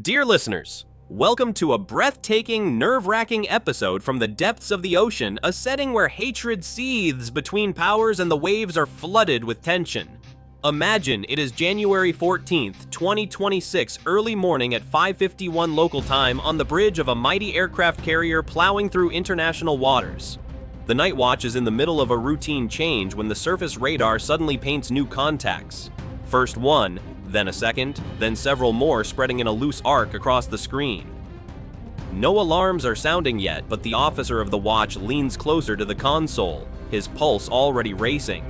Dear listeners, welcome to a breathtaking, nerve-wracking episode from the depths of the ocean, a setting where hatred seethes between powers and the waves are flooded with tension. Imagine it is January 14th, 2026, early morning at 5:51 local time on the bridge of a mighty aircraft carrier plowing through international waters. The night watch is in the middle of a routine change when the surface radar suddenly paints new contacts. First one, then a second, then several more spreading in a loose arc across the screen. No alarms are sounding yet, but the officer of the watch leans closer to the console, his pulse already racing.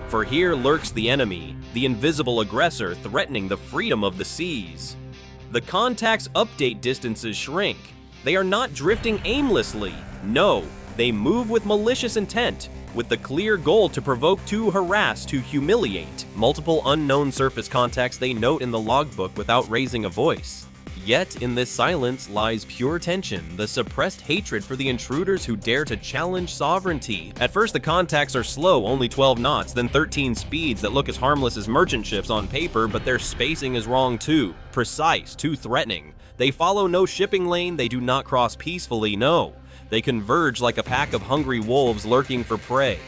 For here lurks the enemy, the invisible aggressor threatening the freedom of the seas. The contact's update distances shrink. They are not drifting aimlessly. No, they move with malicious intent, with the clear goal to provoke, to harass, to humiliate. Multiple unknown surface contacts they note in the logbook without raising a voice. Yet in this silence lies pure tension, the suppressed hatred for the intruders who dare to challenge sovereignty. At first the contacts are slow, only 12 knots, then 13 speeds that look as harmless as merchant ships on paper, but their spacing is wrong too. Precise, too threatening. They follow no shipping lane, they do not cross peacefully, no. They converge like a pack of hungry wolves lurking for prey.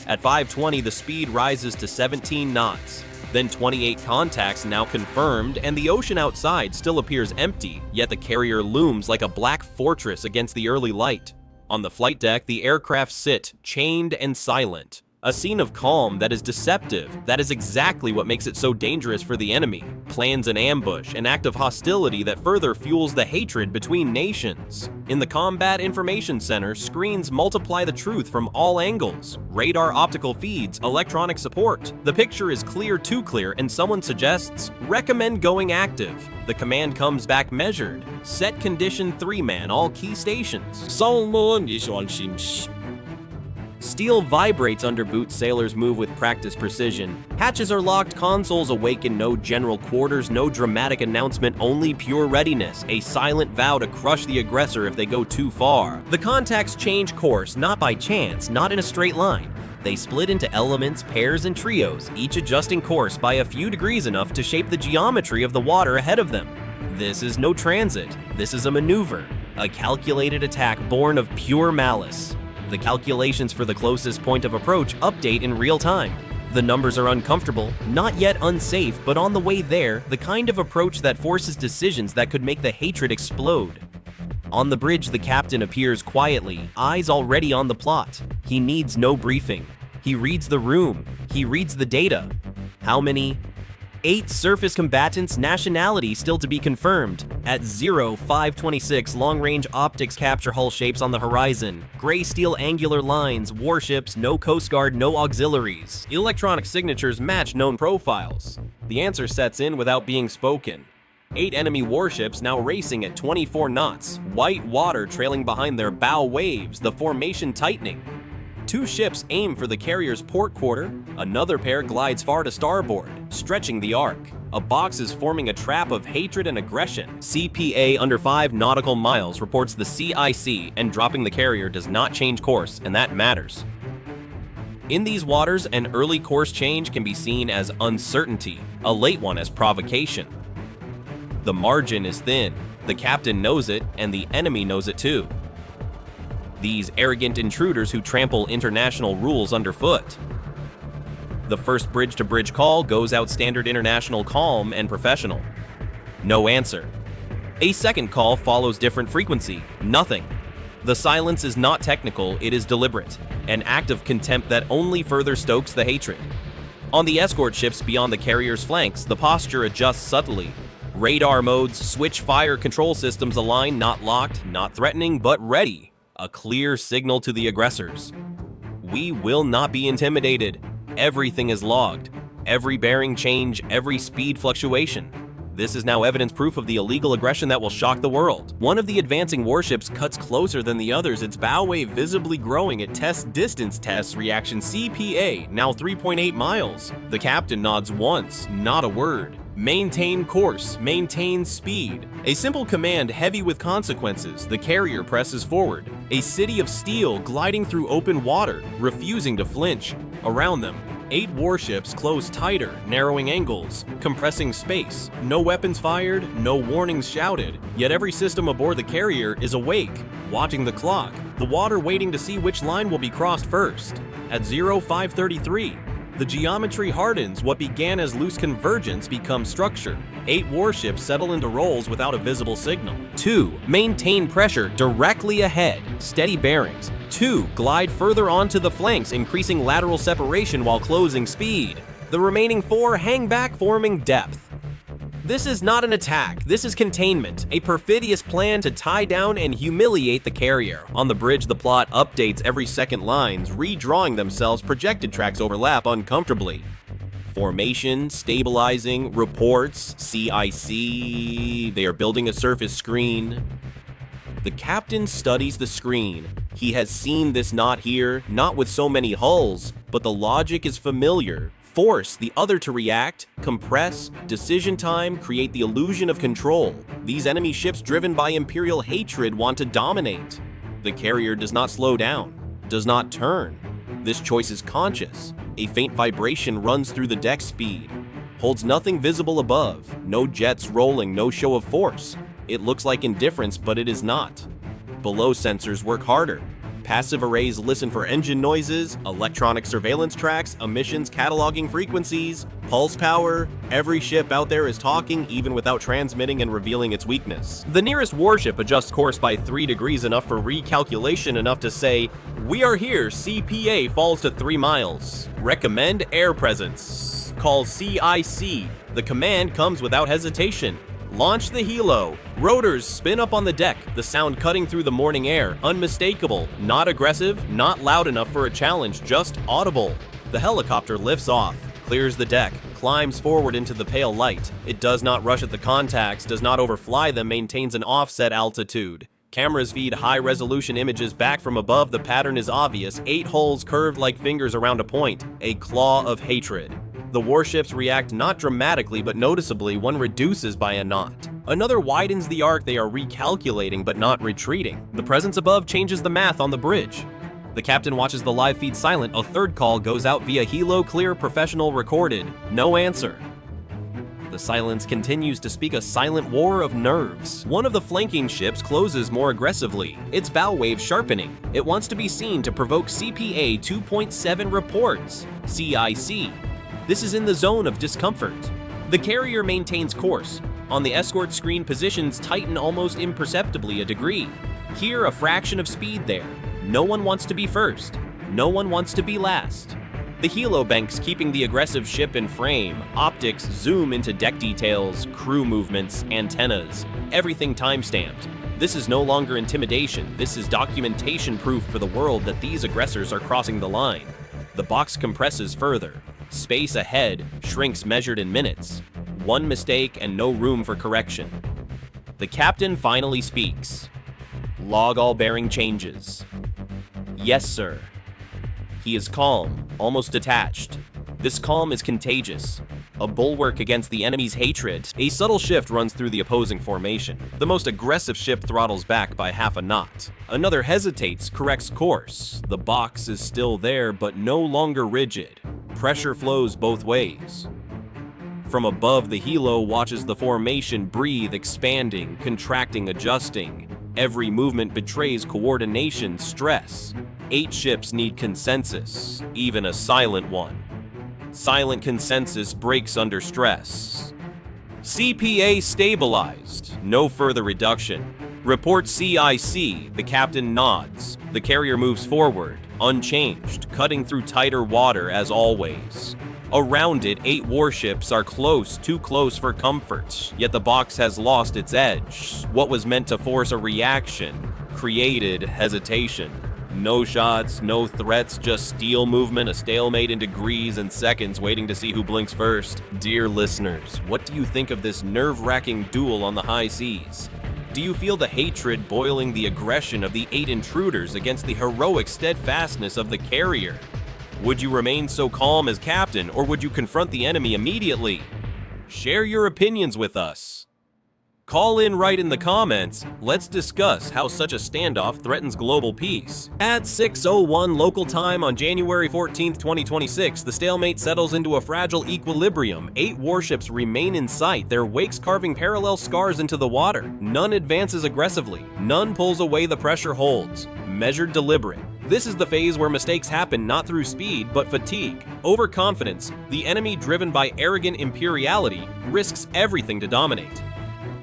At 5:20, the speed rises to 17 knots. Then 28 contacts now confirmed, and the ocean outside still appears empty, yet the carrier looms like a black fortress against the early light. On the flight deck, the aircraft sit, chained and silent. A scene of calm that is deceptive. That is exactly what makes it so dangerous for the enemy. Plans an ambush, an act of hostility that further fuels the hatred between nations. In the Combat Information Center, screens multiply the truth from all angles. Radar optical feeds, electronic support. The picture is clear, too clear, and someone suggests, recommend going active. The command comes back measured. Set condition 3-man, all key stations. Steel vibrates under boots, sailors move with practiced precision. Hatches are locked, consoles awaken, no general quarters, no dramatic announcement, only pure readiness, a silent vow to crush the aggressor if they go too far. The contacts change course, not by chance, not in a straight line. They split into elements, pairs, and trios, each adjusting course by a few degrees enough to shape the geometry of the water ahead of them. This is no transit, this is a maneuver, a calculated attack born of pure malice. The calculations for the closest point of approach update in real time. The numbers are uncomfortable, not yet unsafe, but on the way there, the kind of approach that forces decisions that could make the hatred explode. On the bridge, the captain appears quietly, eyes already on the plot. He needs no briefing. He reads the room. He reads the data. How many? 8 surface combatants, nationality still to be confirmed. At 0526, long-range optics capture hull shapes on the horizon. Gray steel angular lines, warships, no Coast Guard, no auxiliaries. Electronic signatures match known profiles. The answer sets in without being spoken. 8 enemy warships now racing at 24 knots. White water trailing behind their bow waves, the formation tightening. 2 ships aim for the carrier's port quarter, another pair glides far to starboard, stretching the arc. A box is forming a trap of hatred and aggression. CPA under 5 nautical miles reports the CIC, and dropping the carrier does not change course, and that matters. In these waters, an early course change can be seen as uncertainty, a late one as provocation. The margin is thin, the captain knows it, and the enemy knows it too. These arrogant intruders who trample international rules underfoot. The first bridge-to-bridge call goes out standard international calm and professional. No answer. A second call follows different frequency. Nothing. The silence is not technical, it is deliberate. An act of contempt that only further stokes the hatred. On the escort ships beyond the carrier's flanks, the posture adjusts subtly. Radar modes, switch fire control systems align, not locked, not threatening, but ready. A clear signal to the aggressors. We will not be intimidated. Everything is logged. Every bearing change, every speed fluctuation. This is now evidence proof of the illegal aggression that will shock the world. One of the advancing warships cuts closer than the others, its bow wave visibly growing. It tests distance tests reaction CPA, now 3.8 miles. The captain nods once, not a word. Maintain course, maintain speed. A simple command heavy with consequences. The carrier presses forward. A city of steel gliding through open water, refusing to flinch. Around them, 8 warships close tighter, narrowing angles, compressing space. No weapons fired, no warnings shouted, yet every system aboard the carrier is awake, watching the clock, the water waiting to see which line will be crossed first. At 0533, the geometry hardens. What began as loose convergence becomes structure. 8 warships settle into roles without a visible signal. 2. Maintain pressure directly ahead, steady bearings. 2. Glide further onto the flanks, increasing lateral separation while closing speed. The remaining 4 hang back, forming depth. This is not an attack, this is containment, a perfidious plan to tie down and humiliate the carrier. On the bridge, the plot updates every second lines, redrawing themselves. Projected tracks overlap uncomfortably. Formation, stabilizing, reports, CIC, they are building a surface screen. The captain studies the screen. He has seen this knot here, not with so many hulls, but the logic is familiar. Force the other to react, compress, decision time, create the illusion of control. These enemy ships driven by imperial hatred want to dominate. The carrier does not slow down, does not turn. This choice is conscious. A faint vibration runs through the deck speed. Holds nothing visible above, no jets rolling, no show of force. It looks like indifference, but it is not. Below sensors work harder. Passive arrays listen for engine noises, electronic surveillance tracks, emissions cataloging frequencies, pulse power. Every ship out there is talking, even without transmitting and revealing its weakness. The nearest warship adjusts course by 3 degrees, enough for recalculation, enough to say, "We are here, CPA falls to 3 miles. Recommend air presence. Call CIC. The command comes without hesitation. Launch the helo. Rotors spin up on the deck, the sound cutting through the morning air, unmistakable, not aggressive, not loud enough for a challenge, just audible. The helicopter lifts off, clears the deck, climbs forward into the pale light. It does not rush at the contacts, does not overfly them, maintains an offset altitude. Cameras feed high-resolution images back from above. The pattern is obvious, 8 holes curved like fingers around a point, a claw of hatred. The warships react not dramatically but noticeably. One reduces by a knot. Another widens the arc. They are recalculating but not retreating. The presence above changes the math on the bridge. The captain watches the live feed silent. A third call goes out via helo, clear, professional, recorded. No answer. The silence continues to speak a silent war of nerves. One of the flanking ships closes more aggressively, its bow wave sharpening. It wants to be seen to provoke CPA 2.7 reports. CIC. This is in the zone of discomfort. The carrier maintains course. On the escort screen, positions tighten almost imperceptibly a degree. Here, a fraction of speed there. No one wants to be first. No one wants to be last. The helo banks keeping the aggressive ship in frame. Optics zoom into deck details, crew movements, antennas. Everything time-stamped. This is no longer intimidation. This is documentation proof for the world that these aggressors are crossing the line. The box compresses further. Space ahead shrinks measured in minutes. One mistake and no room for correction. The captain finally speaks. Log all bearing changes. Yes, sir. He is calm, almost detached. This calm is contagious. A bulwark against the enemy's hatred. A subtle shift runs through the opposing formation. The most aggressive ship throttles back by half a knot. Another hesitates, corrects course. The box is still there, but no longer rigid. Pressure flows both ways. From above, the helo watches the formation breathe, expanding, contracting, adjusting. Every movement betrays coordination, stress. 8 ships need consensus, even a silent one. Silent consensus breaks under stress. CPA stabilized, no further reduction. Report CIC, the captain nods. The carrier moves forward, unchanged, cutting through tighter water as always. Around it, 8 warships are close, too close for comfort, yet the box has lost its edge. What was meant to force a reaction created hesitation. No shots, no threats, just steel movement, a stalemate in degrees and seconds waiting to see who blinks first. Dear listeners, what do you think of this nerve-wracking duel on the high seas? Do you feel the hatred boiling, the aggression of the 8 intruders against the heroic steadfastness of the carrier? Would you remain so calm as captain, or would you confront the enemy immediately? Share your opinions with us. Call in right in the comments. Let's discuss how such a standoff threatens global peace. At 6:01 local time on January 14, 2026, the stalemate settles into a fragile equilibrium. 8 warships remain in sight, their wakes carving parallel scars into the water. None advances aggressively. None pulls away, the pressure holds. Measured, deliberate. This is the phase where mistakes happen not through speed, but fatigue. Overconfidence, the enemy driven by arrogant imperiality, risks everything to dominate.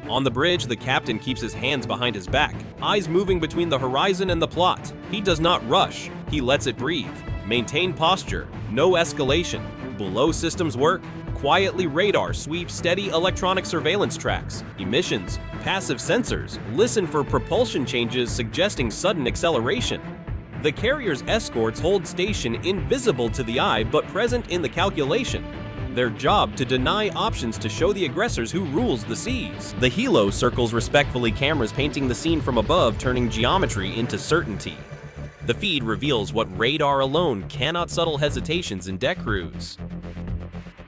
On the bridge, the captain keeps his hands behind his back, eyes moving between the horizon and the plot. He does not rush, he lets it breathe. Maintain posture, no escalation. Below systems work, quietly radar sweeps steady electronic surveillance tracks. Emissions, passive sensors, listen for propulsion changes suggesting sudden acceleration. The carrier's escorts hold station invisible to the eye but present in the calculation. Their job to deny options to show the aggressors who rules the seas. The helo circles respectfully, cameras painting the scene from above, turning geometry into certainty. The feed reveals what radar alone cannot, subtle hesitations in deck crews.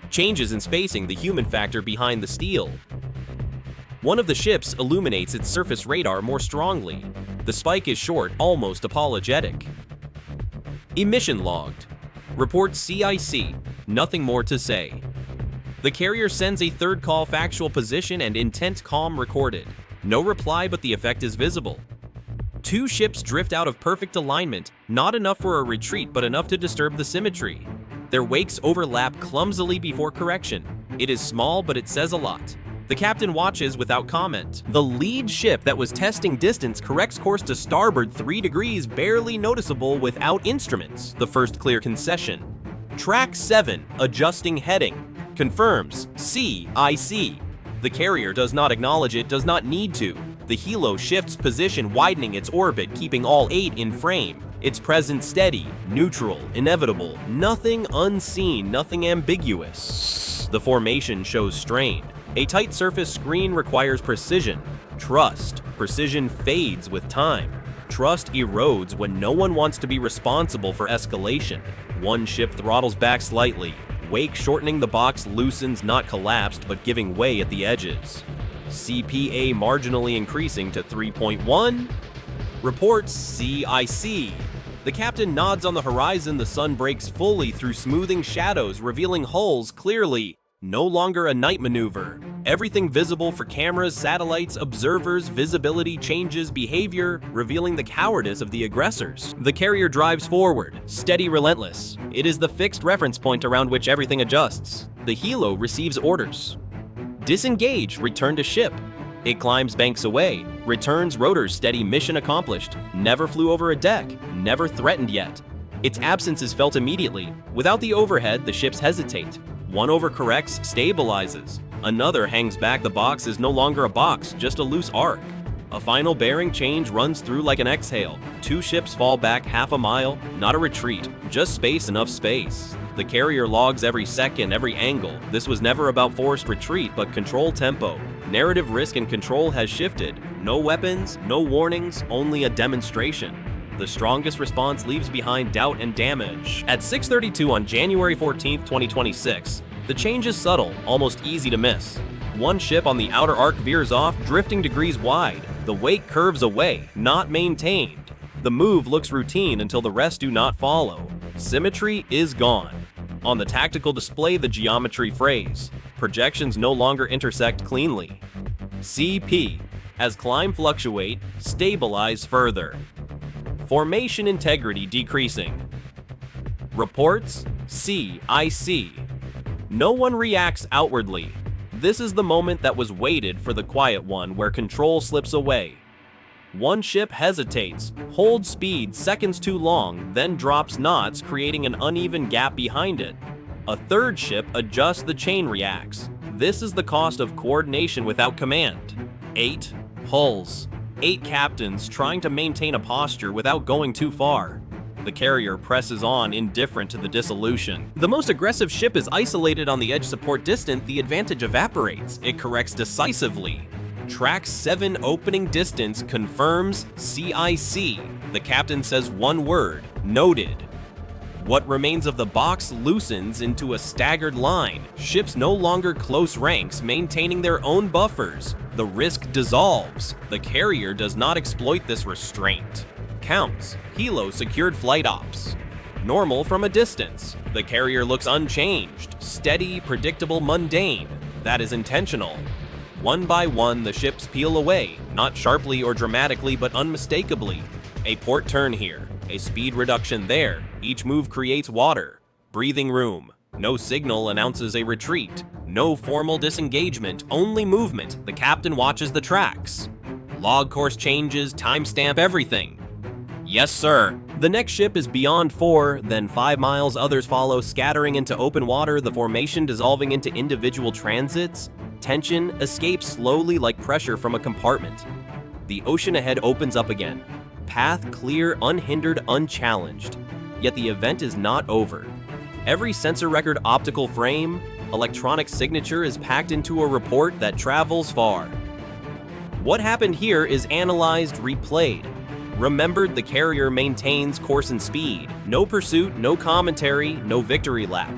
Changes in spacing, the human factor behind the steel. One of the ships illuminates its surface radar more strongly. The spike is short, almost apologetic. Emission logged. Report CIC. Nothing more to say. The carrier sends a third call, factual position and intent calm recorded. No reply, but the effect is visible. 2 ships drift out of perfect alignment, not enough for a retreat but enough to disturb the symmetry. Their wakes overlap clumsily before correction. It is small, but it says a lot. The captain watches without comment. The lead ship that was testing distance corrects course to starboard 3 degrees, barely noticeable without instruments. The first clear concession. Track 7, adjusting heading. Confirms, CIC. The carrier does not acknowledge it, does not need to. The helo shifts position, widening its orbit, keeping all 8 in frame. Its presence steady, neutral, inevitable. Nothing unseen, nothing ambiguous. The formation shows strain. A tight surface screen requires precision. Trust. Precision fades with time. Trust erodes when no one wants to be responsible for escalation. One ship throttles back slightly. Wake shortening, the box loosens, not collapsed, but giving way at the edges. CPA marginally increasing to 3.1. Reports CIC. The captain nods on the horizon, the sun breaks fully through smoothing shadows, revealing hulls clearly. No longer a night maneuver. Everything visible for cameras, satellites, observers, visibility changes behavior, revealing the cowardice of the aggressors. The carrier drives forward, steady, relentless. It is the fixed reference point around which everything adjusts. The helo receives orders. Disengage, return to ship. It climbs banks away, returns rotors steady, mission accomplished. Never flew over a deck, never threatened yet. Its absence is felt immediately. Without the overhead, the ships hesitate. One overcorrects, stabilizes. Another hangs back, the box is no longer a box, just a loose arc. A final bearing change runs through like an exhale. 2 ships fall back half a mile, not a retreat, just space, enough space. The carrier logs every second, every angle. This was never about forced retreat, but control tempo. Narrative risk and control has shifted. No weapons, no warnings, only a demonstration. The strongest response leaves behind doubt and damage. At 6:32 on January 14, 2026, the change is subtle, almost easy to miss. One ship on the outer arc veers off, drifting degrees wide. The wake curves away, not maintained. The move looks routine until the rest do not follow. Symmetry is gone. On the tactical display, the geometry frays. Projections no longer intersect cleanly. CP. As climb fluctuate, stabilize further. Formation integrity decreasing. Reports CIC. No one reacts outwardly. This is the moment that was waited for, the quiet one where control slips away. One ship hesitates, holds speed seconds too long, then drops knots, creating an uneven gap behind it. A third ship adjusts, the chain reacts. This is the cost of coordination without command. 8 hulls. 8 captains trying to maintain a posture without going too far. The carrier presses on, indifferent to the dissolution. The most aggressive ship is isolated on the edge, support distant, the advantage evaporates. It corrects decisively. Track 7 opening distance confirms CIC. The captain says one word, noted. What remains of the box loosens into a staggered line. Ships no longer close ranks, maintaining their own buffers. The risk dissolves. The carrier does not exploit this restraint. Counts. Helo secured flight ops. Normal from a distance. The carrier looks unchanged, steady, predictable, mundane. That is intentional. One by one, the ships peel away, not sharply or dramatically, but unmistakably. A port turn here, a speed reduction there. Each move creates water. Breathing room. No signal announces a retreat. No formal disengagement, only movement. The captain watches the tracks. Log course changes, timestamp, everything. Yes, sir. The next ship is beyond 4, then 5 miles, others follow, scattering into open water, the formation dissolving into individual transits. Tension escapes slowly like pressure from a compartment. The ocean ahead opens up again. Path clear, unhindered, unchallenged. Yet the event is not over. Every sensor record, optical frame, electronic signature is packed into a report that travels far. What happened here is analyzed, replayed. Remembered, the carrier maintains course and speed. No pursuit, no commentary, no victory lap.